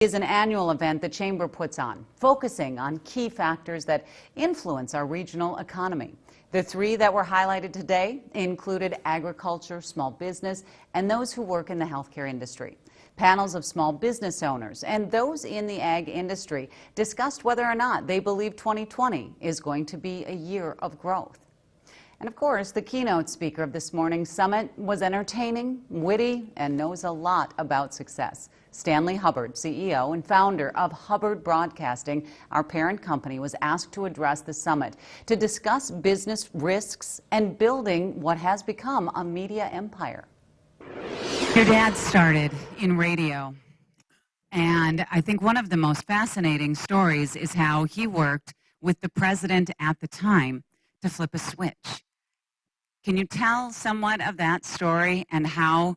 Is an annual event the Chamber puts on, focusing on key factors that influence our regional economy. The three that were highlighted today included agriculture, small business, and those who work in the healthcare industry. Panels of small business owners and those in the ag industry discussed whether or not they believe 2020 is going to be a year of growth. And of course, the keynote speaker of this morning's summit was entertaining, witty, and knows a lot about success. Stanley Hubbard, CEO and founder of Hubbard Broadcasting, our parent company, was asked to address the summit to discuss business risks and building what has become a media empire. Your dad started in radio, and I think one of the most fascinating stories is how he worked with the president at the time to flip a switch. Can you tell somewhat of that story and how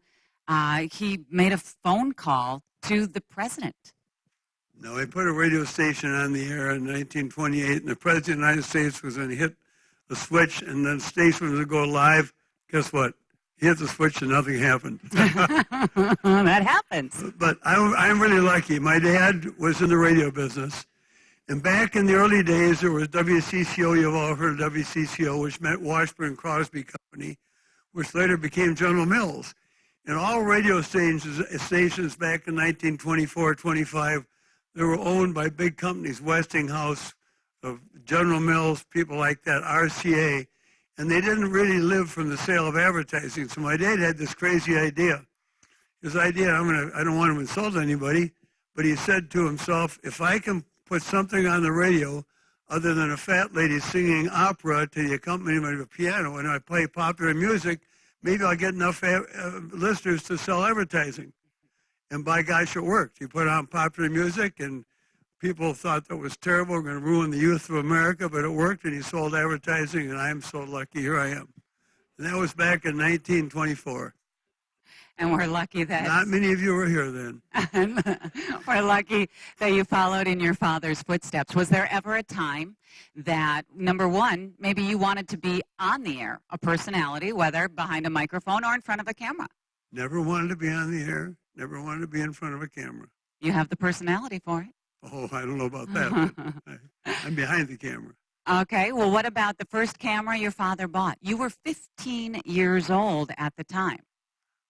he made a phone call to the president? No, I put a radio station on the air in 1928, and the President of the United States was going to hit the switch, and then the station was going to go live. Guess what? He hit the switch and nothing happened. That happens. But I'm really lucky. My dad was in the radio business. And back in the early days, there was WCCO. You've all heard of WCCO, which meant Washburn Crosby Company, which later became General Mills. And all radio stations back in 1924, 25, they were owned by big companies, Westinghouse, General Mills, people like that, RCA. And they didn't really live from the sale of advertising. So my dad had this crazy idea. His idea, I don't want to insult anybody, but he said to himself, if I can put something on the radio other than a fat lady singing opera to the accompaniment of a piano, and I play popular music, maybe I'll get enough listeners to sell advertising. And by gosh, it worked. He put on popular music, and people thought that was terrible, going to ruin the youth of America, but it worked, and he sold advertising, and I'm so lucky. Here I am. And that was back in 1924. And we're lucky that... Not many of you were here then. We're lucky that you followed in your father's footsteps. Was there ever a time that, number one, maybe you wanted to be on the air, a personality, whether behind a microphone or in front of a camera? Never wanted to be on the air. Never wanted to be in front of a camera. You have the personality for it. Oh, I don't know about that. I'm behind the camera. Okay, well, what about the first camera your father bought? You were 15 years old at the time.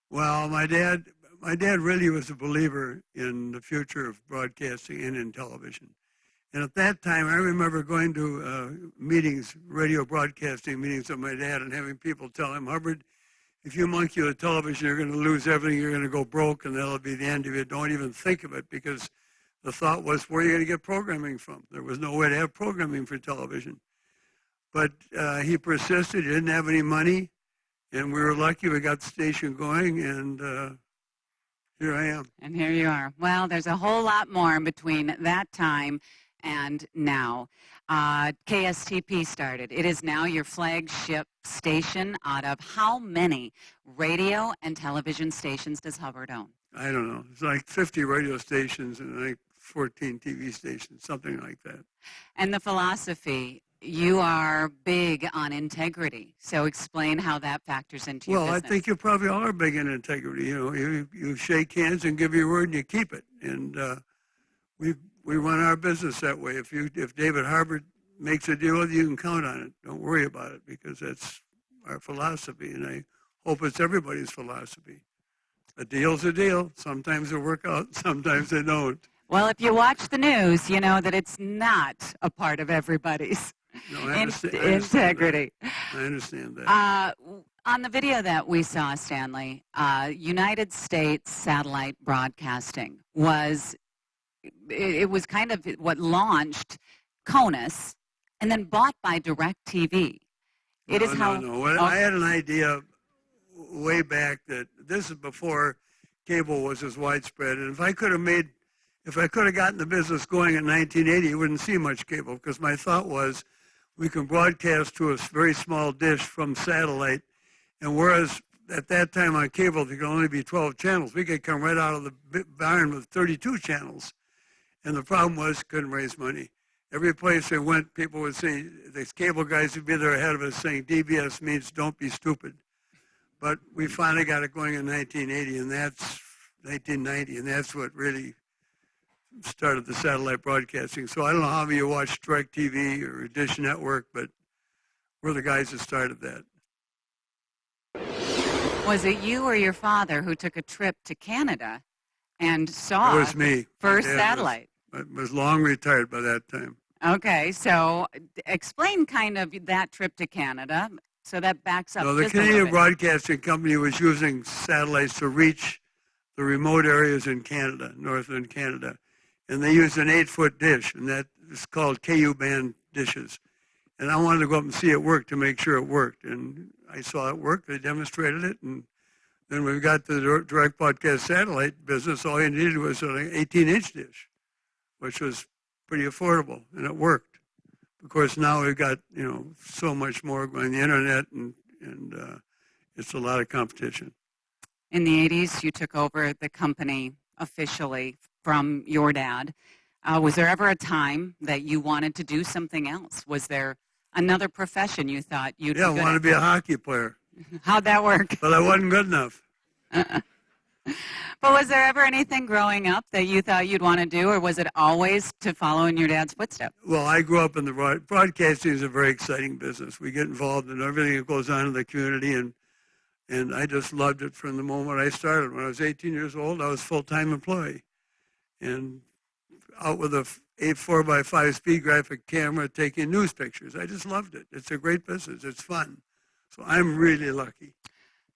Well, my dad really was a believer in the future of broadcasting and in television. And at that time, I remember going to meetings, radio broadcasting meetings of my dad, and having people tell him, Hubbard, if you monkey with television, you're going to lose everything. You're going to go broke, and that'll be the end of it. Don't even think of it, because the thought was, where are you going to get programming from? There was no way to have programming for television. But he persisted. He didn't have any money. And we were lucky we got the station going, and here I am. And here you are. Well, there's a whole lot more in between that time and now. KSTP started. It is now your flagship station. Out of how many radio and television stations does Hubbard own? I don't know. It's like 50 radio stations and like 14 TV stations, something like that. And the philosophy, you are big on integrity. So explain how that factors into your business. Well, I think you probably all are big in integrity. You know, you shake hands and give your word and you keep it. And we run our business that way. If David Hubbard makes a deal with you, you can count on it. Don't worry about it, because that's our philosophy. And I hope it's everybody's philosophy. A deal's a deal. Sometimes they work out, sometimes they don't. Well, if you watch the news, you know that it's not a part of everybody's integrity. I understand that. On the video that we saw, Stanley, United States Satellite Broadcasting was kind of what launched CONUS and then bought by DirecTV. No. I had an idea way back that this is before cable was as widespread, and if I could have gotten the business going in 1980, you wouldn't see much cable, because my thought was we can broadcast to a very small dish from satellite, and whereas at that time on cable there could only be 12 channels, we could come right out of the barn with 32 channels. And the problem was, couldn't raise money. Every place they went, people would say, the cable guys would be there ahead of us saying, DBS means don't be stupid. But we finally got it going in 1980, and that's 1990, and that's what really started the satellite broadcasting. So I don't know how many of you watch DirecTV or Dish Network, but we're the guys that started that. Was it you or your father who took a trip to Canada and saw It was me. first satellite? Was long retired by that time. Okay, so explain kind of that trip to Canada. So that backs up. No, the just a little Canadian bit. Broadcasting Company was using satellites to reach the remote areas in Canada, northern Canada. And they used an 8-foot dish, and that is called KU band dishes. And I wanted to go up and see it work to make sure it worked. And I saw it work. They demonstrated it. And then when we got to the direct broadcast satellite business, all you needed was an 18-inch dish, which was pretty affordable, and it worked. Of course, now we've got, so much more going on the internet, and it's a lot of competition. In the 80s, you took over the company officially from your dad. Was there ever a time that you wanted to do something else? Was there another profession you thought you'd be good at? Yeah, I wanted to be a hockey player. How'd that work? But I wasn't good enough. But was there ever anything growing up that you thought you'd want to do, or was it always to follow in your dad's footsteps? Well, I grew up in the broadcasting is a very exciting business. We get involved in everything that goes on in the community, and I just loved it from the moment I started. When I was 18 years old, I was a full-time employee, and out with a 4x5 speed graphic camera taking news pictures. I just loved it. It's a great business. It's fun. So I'm really lucky.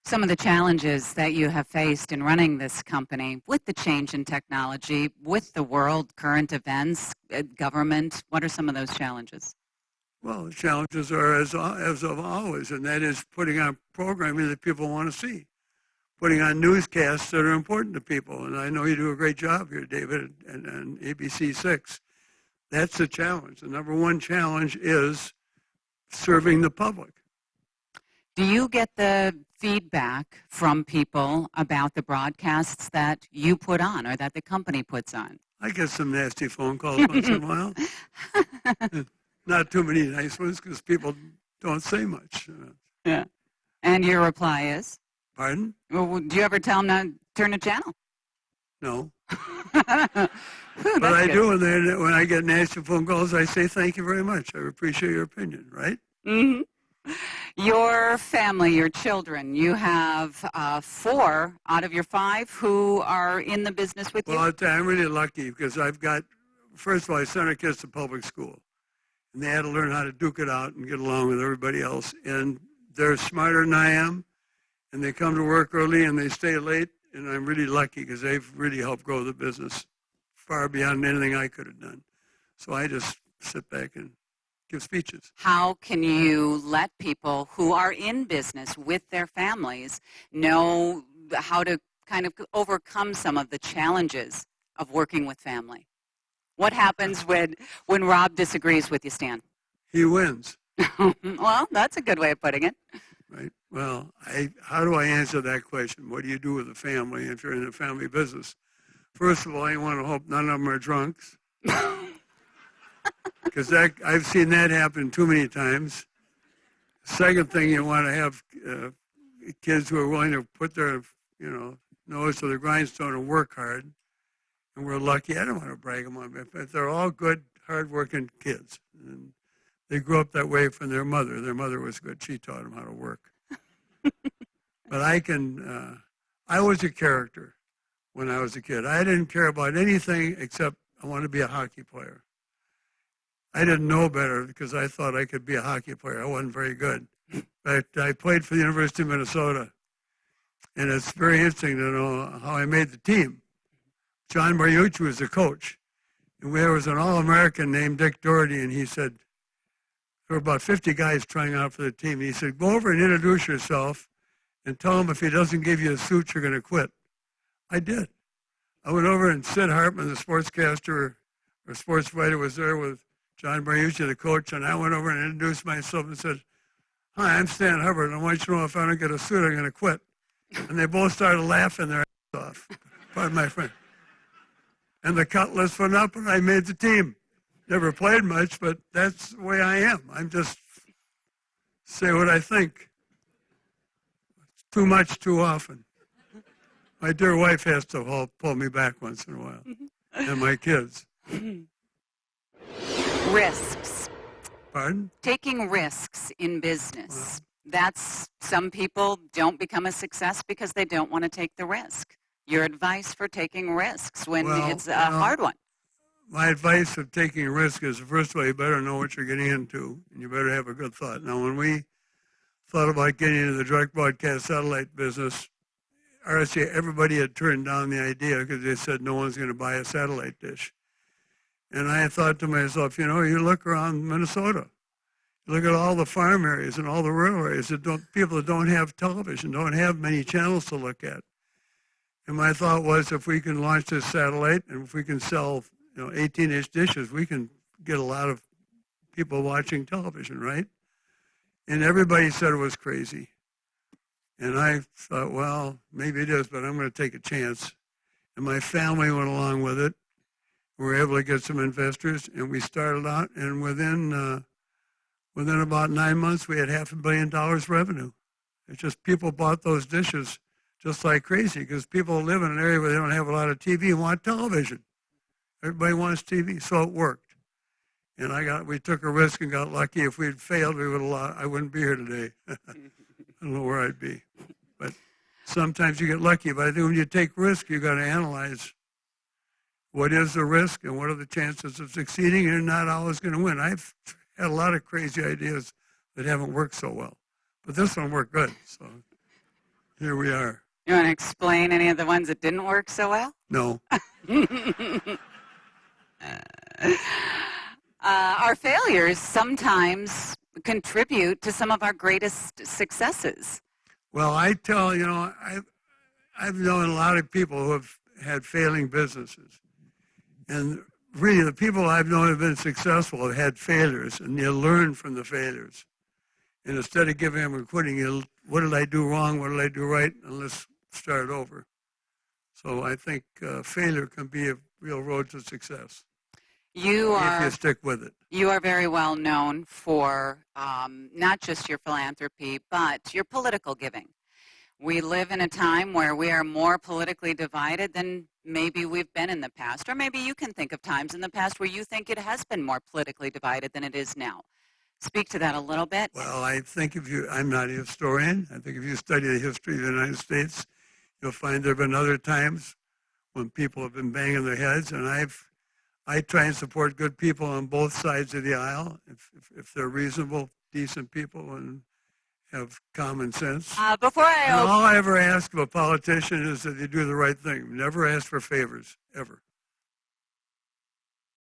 Some of the challenges that you have faced in running this company with the change in technology, with the world, current events, government, what are some of those challenges? Well, the challenges are as of always, and that is putting on programming that people want to see, putting on newscasts that are important to people. And I know you do a great job here, David, and ABC 6. That's the challenge. The number one challenge is serving the public. Do you get the feedback from people about the broadcasts that you put on or that the company puts on? I get some nasty phone calls once in a while. Not too many nice ones because people don't say much. Yeah. And your reply is? Pardon? Well, do you ever tell them to turn the channel? No. Whew, But I good. do, and then when I get nasty phone calls, I say thank you very much. I appreciate your opinion, right? Mm-hmm. Your family, your children, you have 4 out of your 5 who are in the business with you? Well, I'll tell you, I'm really lucky because I've got, first of all, I sent our kids to public school. And they had to learn how to duke it out and get along with everybody else. And they're smarter than I am. And they come to work early and they stay late. And I'm really lucky because they've really helped grow the business far beyond anything I could have done. So I just sit back and give speeches. How can you let people who are in business with their families know how to kind of overcome some of the challenges of working with family? What happens when Rob disagrees with you, Stan? He wins. Well, that's a good way of putting it. Right. Well, how do I answer that question? What do you do with a family if you're in the family business? First of all, you want to hope none of them are drunks. Because I've seen that happen too many times. Second thing, you want to have kids who are willing to put their, nose to the grindstone and work hard. And we're lucky. I don't want to brag them on, but they're all good, hard-working kids. And they grew up that way from their mother. Their mother was good. She taught them how to work. But I was a character when I was a kid. I didn't care about anything except I wanted to be a hockey player. I didn't know better because I thought I could be a hockey player. I wasn't very good. But I played for the University of Minnesota. And it's very interesting to know how I made the team. John Mariucci was the coach. And there was an All-American named Dick Doherty, and he said, there were about 50 guys trying out for the team. He said, go over and introduce yourself and tell him if he doesn't give you a suit, you're going to quit. I did. I went over and Sid Hartman, the sportscaster or sports writer, was there with John Mariucci, the coach, and I went over and introduced myself and said, hi, I'm Stan Hubbard, and I want you to know if I don't get a suit, I'm going to quit. And they both started laughing their ass off. Pardon my friend. And the cut list went up, and I made the team. Never played much, but that's the way I am. I'm just say what I think. Too much, too often. My dear wife has to pull me back once in a while. and my kids. Risks. Pardon? Taking risks in business. That's, some people don't become a success because they don't want to take the risk. Your advice for taking risks when it's a hard one? My advice of taking a risk is, first of all, you better know what you're getting into, and you better have a good thought. Now, when we thought about getting into the direct broadcast satellite business, RSA, everybody had turned down the idea because they said no one's going to buy a satellite dish. And I thought to myself, you know, you look around Minnesota, you look at all the farm areas and all the rural areas that people that don't have television, don't have many channels to look at. And my thought was, if we can launch this satellite and if we can sell, 18-inch dishes, we can get a lot of people watching television, right? And everybody said it was crazy. And I thought, well, maybe it is, but I'm going to take a chance. And my family went along with it. We were able to get some investors, and we started out, and within about 9 months, we had $500 million revenue. It's just people bought those dishes just like crazy because people live in an area where they don't have a lot of TV and want television. Everybody wants TV, so it worked. And we took a risk and got lucky. If we'd failed, I wouldn't be here today. I don't know where I'd be. But sometimes you get lucky. But I think when you take risk, you got to analyze what is the risk and what are the chances of succeeding. You're not always going to win. I've had a lot of crazy ideas that haven't worked so well. But this one worked good. So here we are. You want to explain any of the ones that didn't work so well? No. Our failures sometimes contribute to some of our greatest successes. Well, I tell, I've known a lot of people who have had failing businesses. And really, the people I've known have been successful have had failures, and you learn from the failures. And instead of giving them and quitting, what did I do wrong? What did I do right? And let's start over. So I think failure can be a real road to success. If you stick with it. You are very well known for not just your philanthropy, but your political giving. We live in a time where we are more politically divided than maybe we've been in the past. Or maybe you can think of times in the past where you think it has been more politically divided than it is now. Speak to that a little bit. Well, I think I'm not a historian. I think if you study the history of the United States, you'll find there have been other times when people have been banging their heads, and I try and support good people on both sides of the aisle, if they're reasonable, decent people, and have common sense. All I ever ask of a politician is that they do the right thing. Never ask for favors, ever.